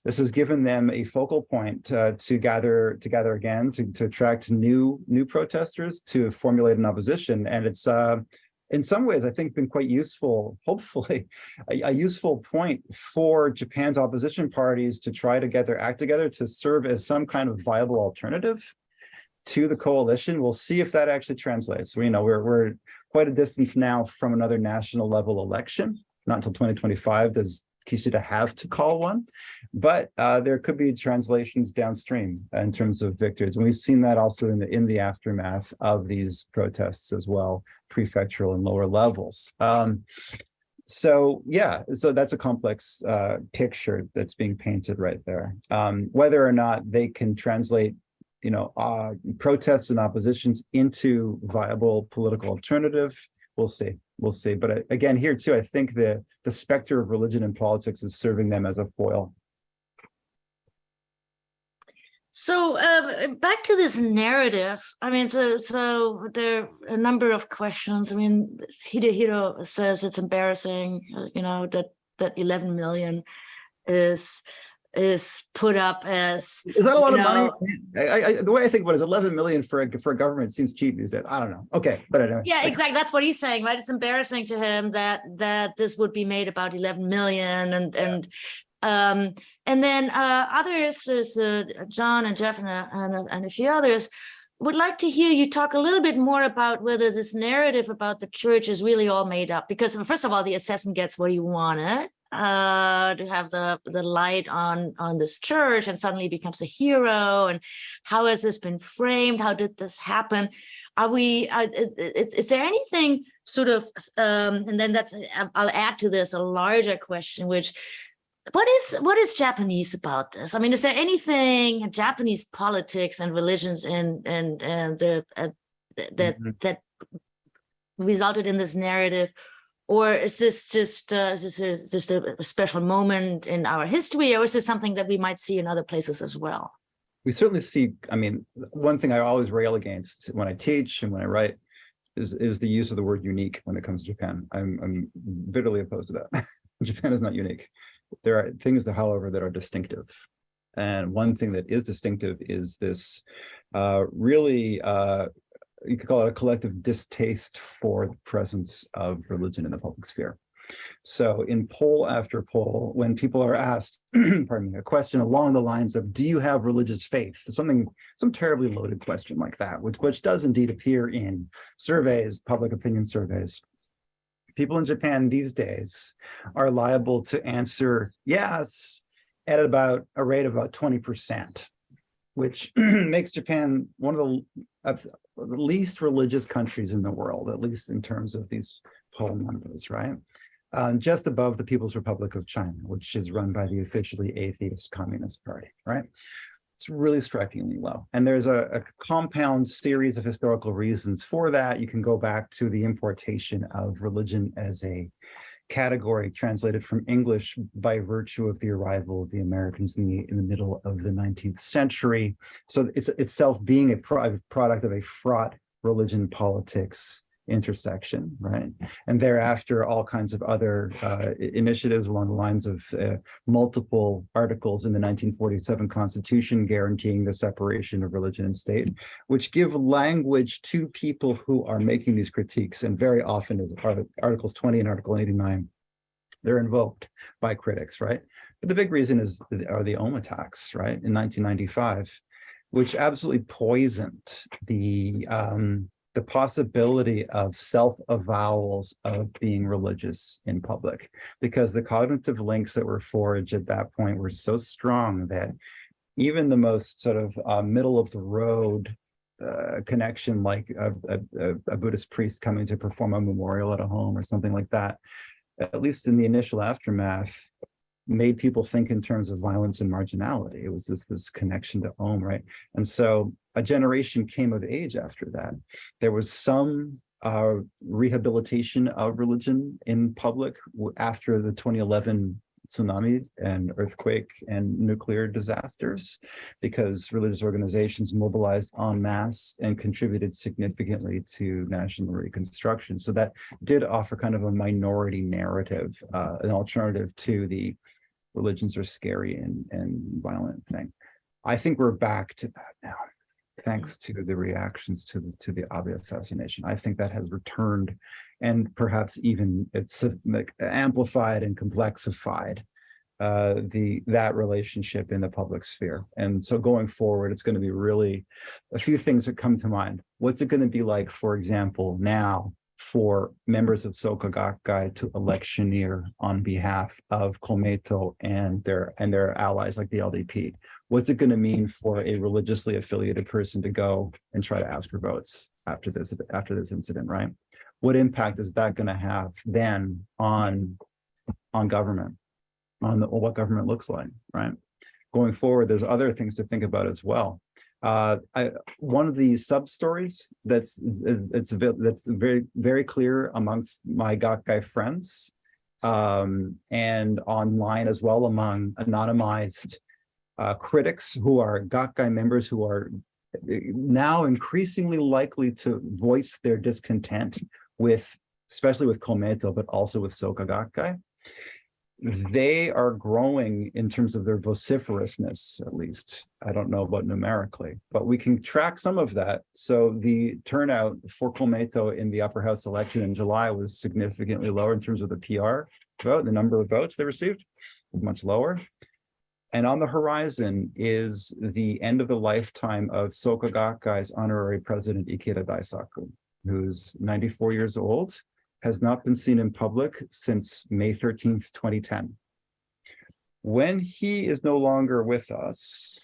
This has given them a focal point to gather again, to attract new protesters, to formulate an opposition. And it's in some ways, I think, been quite useful, hopefully, a useful point for Japan's opposition parties to try to act together to serve as some kind of viable alternative to the coalition. We'll see if that actually translates. We're quite a distance now from another national level election. Not until 2025 does Kishida have to call one, but there could be translations downstream in terms of victories. And we've seen that also in the aftermath of these protests as well, prefectural and lower levels. So that's a complex picture that's being painted right there. Whether or not they can translate protests and oppositions into viable political alternative, we'll see. But again, here too, I think the specter of religion and politics is serving them as a foil. So back to this narrative. I mean, so there are a number of questions. I mean, Hidehiro says it's embarrassing, that 11 million is put up as, is that a lot of money? The way I think about it is 11 million for a government seems cheap these days. I don't know. Okay, but anyway. Yeah, exactly. That's what he's saying, right? It's embarrassing to him that this would be made about 11 million, and then others, there's John and Jeff and a few others, would like to hear you talk a little bit more about whether this narrative about the church is really all made up. Because first of all, the assessment gets what he wanted, to have the light on this church, and suddenly becomes a hero. And how has this been framed? How did this happen? Is there anything sort of, and then I'll add to this a larger question, which, what is Japanese about this? I mean, is there anything Japanese politics and religions that resulted in this narrative? Or is this just a special moment in our history, or is this something that we might see in other places as well? We certainly see, I mean, one thing I always rail against when I teach and when I write is the use of the word unique when it comes to Japan. I'm bitterly opposed to that. Japan is not unique. There are things, however, that are distinctive. And one thing that is distinctive is this really, you could call it a collective distaste for the presence of religion in the public sphere. So in poll after poll, when people are asked, pardon me, a question along the lines of, do you have religious faith? Some terribly loaded question like that, which does indeed appear in surveys, public opinion surveys. People in Japan these days are liable to answer yes at about a rate of about 20%, which makes Japan one of the least religious countries in the world, at least in terms of these poll numbers, right? Just above the People's Republic of China, which is run by the officially atheist Communist Party, right? It's really strikingly low. And there's a compound series of historical reasons for that. You can go back to the importation of religion as a category translated from English by virtue of the arrival of the Americans in the middle of the 19th century. So it's itself being a product of a fraught religion politics intersection, right? And thereafter, all kinds of other initiatives along the lines of multiple articles in the 1947 Constitution guaranteeing the separation of religion and state, which give language to people who are making these critiques. And very often, as Articles 20 and Article 89, they're invoked by critics, right? But the big reason are the Ohm attacks, right, in 1995, which absolutely poisoned the possibility of self-avowals of being religious in public, because the cognitive links that were forged at that point were so strong that even the most sort of middle of the road connection, like a Buddhist priest coming to perform a memorial at a home or something like that, at least in the initial aftermath, made people think in terms of violence and marginality. It was this connection to Ohm, right? And so a generation came of age after that. There was some rehabilitation of religion in public after the 2011 tsunami and earthquake and nuclear disasters, because religious organizations mobilized en masse and contributed significantly to national reconstruction. So that did offer kind of a minority narrative, an alternative to the religions are scary and violent thing. I think we're back to that now, thanks to the reactions to the Abe assassination. I think that has returned, and perhaps even it's like amplified and complexified that relationship in the public sphere. And so going forward, it's going to be really a few things that come to mind. What's it going to be like, for example, now for members of Soka Gakkai to electioneer on behalf of Komeito and their allies like the LDP? What's it going to mean for a religiously affiliated person to go and try to ask for votes after this incident, right? What impact is that going to have then on government, on what government looks like, right? Going forward, there's other things to think about as well. One of the sub-stories that's very, very clear amongst my Gakkai friends and online as well among anonymized critics who are Gakkai members who are now increasingly likely to voice their discontent with, especially with Komeito, but also with Soka Gakkai. They are growing in terms of their vociferousness, at least. I don't know about numerically, but we can track some of that. So the turnout for Komeito in the upper house election in July was significantly lower in terms of the PR vote, the number of votes they received was much lower. And on the horizon is the end of the lifetime of Soka Gakkai's honorary president, Ikeda Daisaku, who's 94 years old, has not been seen in public since May 13th, 2010. When he is no longer with us,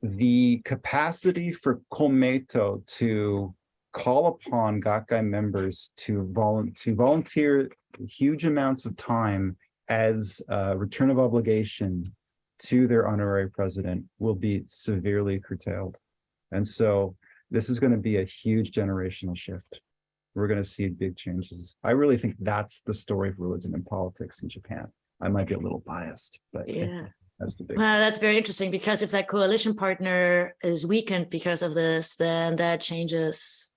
the capacity for Komeito to call upon Gakkai members to volunteer huge amounts of time as a return of obligation to their honorary president will be severely curtailed. And so this is going to be a huge generational shift. We're going to see big changes. I really think that's the story of religion and politics in Japan. I might be a little biased, but yeah, that's the big. That's very interesting, because if that coalition partner is weakened because of this, then that changes.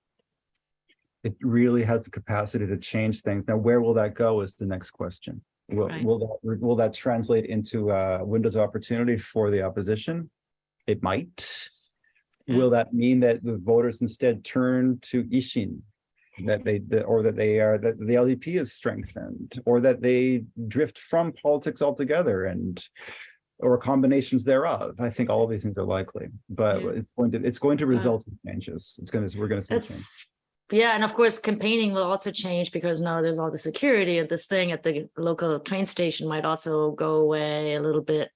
It really has the capacity to change things. Now, where will that go is the next question. Will that translate into windows of opportunity for the opposition? It might. Will that mean that the voters instead turn to Ishin, that the LDP is strengthened, or that they drift from politics altogether, or combinations thereof? I think all of these things are likely, but it's going to result in changes. We're going to see change. Yeah, and of course, campaigning will also change because now there's all the security, and this thing at the local train station might also go away a little bit.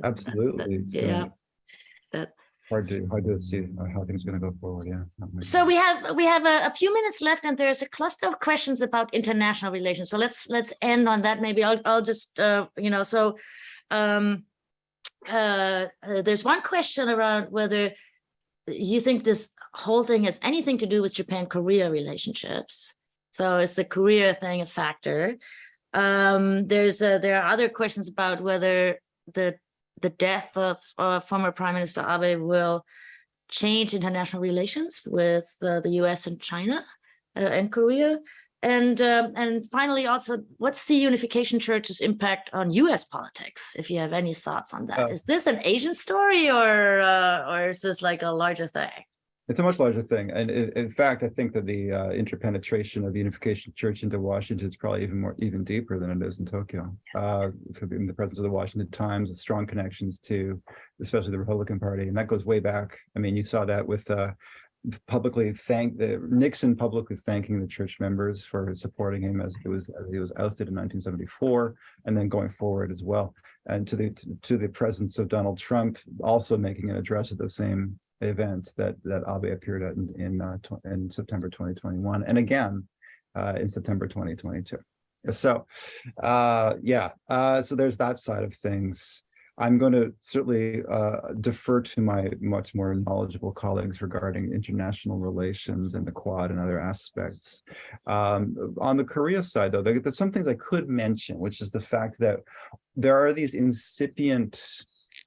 Absolutely. That hard to see how things are going to go forward. Yeah. So we have a few minutes left, and there's a cluster of questions about international relations. So let's end on that. Maybe I'll just there's one question around whether you think this whole thing has anything to do with Japan-Korea relationships. So is the Korea thing a factor? There are other questions about whether the death of former Prime Minister Abe will change international relations with the US and China and Korea. And finally, also, what's the Unification Church's impact on US politics, if you have any thoughts on that? Is this an Asian story, or is this like a larger thing? It's a much larger thing. And in fact, I think that the interpenetration of the Unification Church into Washington is probably even deeper than it is in Tokyo. In the presence of the Washington Times, with strong connections to especially the Republican Party. And that goes way back. I mean, you saw that with Nixon publicly thanking the church members for supporting him as he was ousted in 1974, and then going forward as well. And to the presence of Donald Trump also making an address at the same events that Abe appeared at in September 2021, and again in September 2022. So so there's that side of things. I'm going to certainly defer to my much more knowledgeable colleagues regarding international relations and the Quad and other aspects. On the Korea side, though, there's some things I could mention, which is the fact that there are these incipient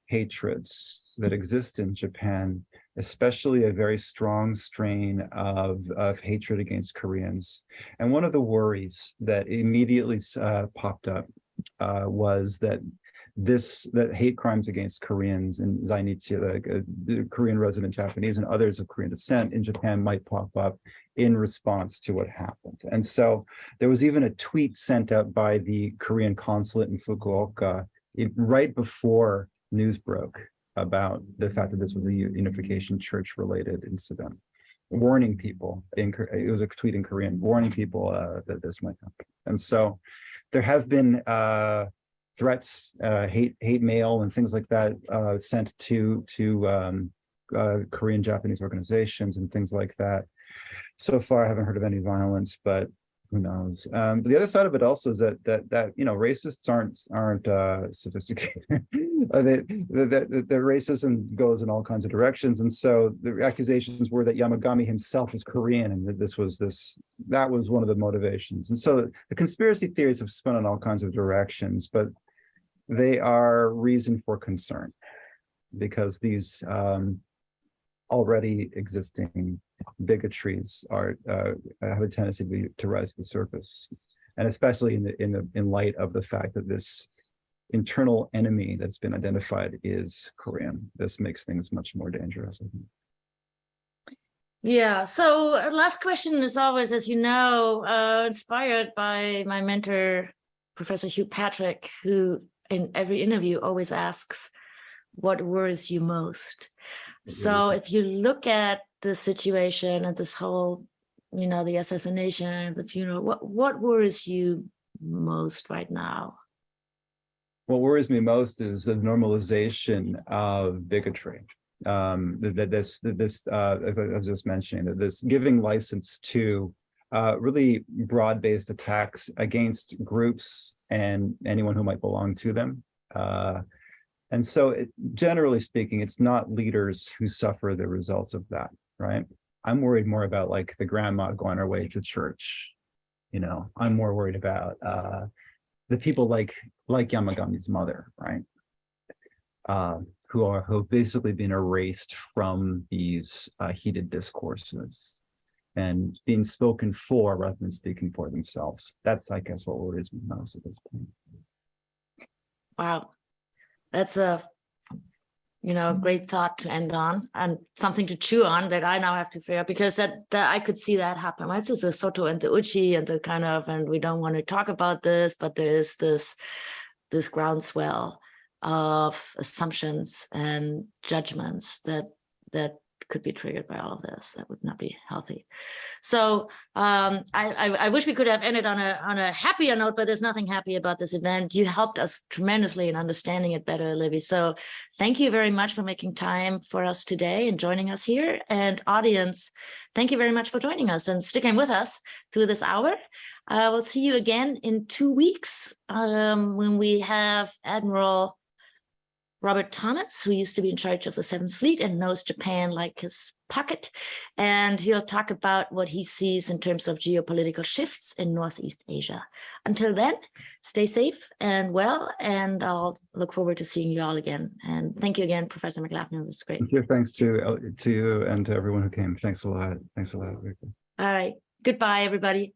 hatreds that exist in Japan, especially a very strong strain of hatred against Koreans. And one of the worries that immediately popped up was that hate crimes against Koreans and Zainichi, the Korean resident Japanese and others of Korean descent in Japan, might pop up in response to what happened. And so there was even a tweet sent out by the Korean consulate in Fukuoka right before news broke about the fact that this was a Unification Church related incident, warning people. It was a tweet in Korean warning people that this might happen. And so there have been threats, hate mail and things like that sent to Korean Japanese organizations and things like that. So far, I haven't heard of any violence, but who knows? But the other side of it also is that racists aren't sophisticated. The racism goes in all kinds of directions, and so the accusations were that Yamagami himself is Korean, and that that was one of the motivations. And so the conspiracy theories have spun in all kinds of directions, but they are reason for concern because these already existing bigotries have a tendency to rise to the surface, and especially in light of the fact that this internal enemy that's been identified is Korean. This makes things much more dangerous, I think. Yeah. So last question is always, as you know, inspired by my mentor, Professor Hugh Patrick, who in every interview always asks, "What worries you most?" So if you look at the situation and this whole, the assassination, the funeral, what worries you most right now? What worries me most is the normalization of bigotry. As I was just mentioning, that this giving license to really broad-based attacks against groups and anyone who might belong to them. And so generally speaking, it's not leaders who suffer the results of that, right? I'm worried more about like the grandma going her way to church. I'm more worried about the people like Yamagami's mother, right? Who have basically been erased from these heated discourses and being spoken for rather than speaking for themselves. That's, I guess, what worries me most at this point. Wow. That's a great thought to end on, and something to chew on that I now have to figure out, because that I could see that happen, right? So the Soto and the Uchi and the kind of, and we don't want to talk about this, but there is this groundswell of assumptions and judgments that could be triggered by all of this. That would not be healthy. So I wish we could have ended on a happier note, but there's nothing happy about this event. You helped us tremendously in understanding it better, Livy. So thank you very much for making time for us today and joining us here. And audience, thank you very much for joining us and sticking with us through this hour. We'll see you again in 2 weeks when we have Admiral Robert Thomas, who used to be in charge of the 7th Fleet and knows Japan like his pocket. And he'll talk about what he sees in terms of geopolitical shifts in Northeast Asia. Until then, stay safe and well, and I'll look forward to seeing you all again. And thank you again, Professor McLaughlin. It was great. Thank you. Thanks to you and to everyone who came. Thanks a lot. Thanks a lot, Ulrike. All right. Goodbye, everybody.